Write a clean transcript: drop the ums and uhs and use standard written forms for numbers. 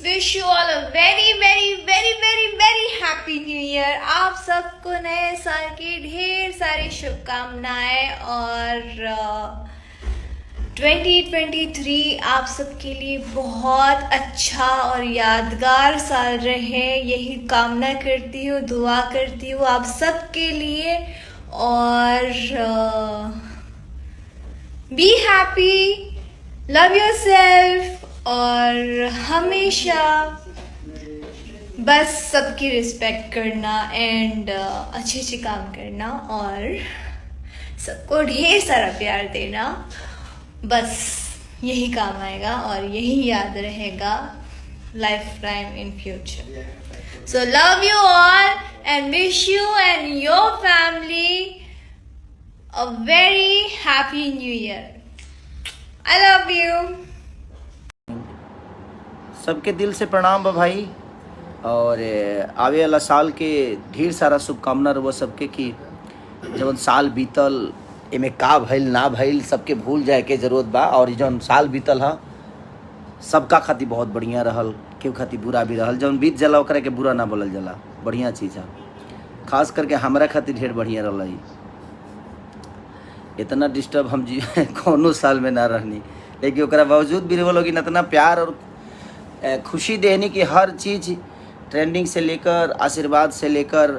Wish you all a very very very very very happy new year. आप सबको नए साल की ढेर सारी शुभकामनाएं और 2023 आप सबके लिए बहुत अच्छा और यादगार साल रहे, यही कामना करती हूँ, दुआ करती हूँ आप सबके लिए। और बी हैप्पी, लव योरसेल्फ और हमेशा बस सबकी रिस्पेक्ट करना एंड अच्छे अच्छे काम करना और सबको ढेर सारा प्यार देना, बस यही काम आएगा और यही याद रहेगा life time in future. So love you all and wish you and your family a very happy new year. I love you. सबके दिल से प्रणाम बा भाई, और आवे वाला साल के ढेर सारा शुभकामना रहो सबके कि जब साल बीतल एमे का भइल ना भइल सबके भूल जाए के जरूरत बा। और जौन साल बीतल हा सबका खातिर बहुत बढ़िया रहल, केहू खातिर बुरा भी रहल। जौन बीत जाला ओकरा के बुरा ना बोलल जाला, बढ़िया चीज़ है। खास करके हमरा खातिर ढेर बढ़िया रहल। इतना डिस्टर्ब हम जी कोनो साल में ना रहनी, लेकिन ओकरा बावजूद भी रहो लोग इतना प्यार और खुशी देनी कि हर चीज़ ट्रेंडिंग से लेकर आशीर्वाद से लेकर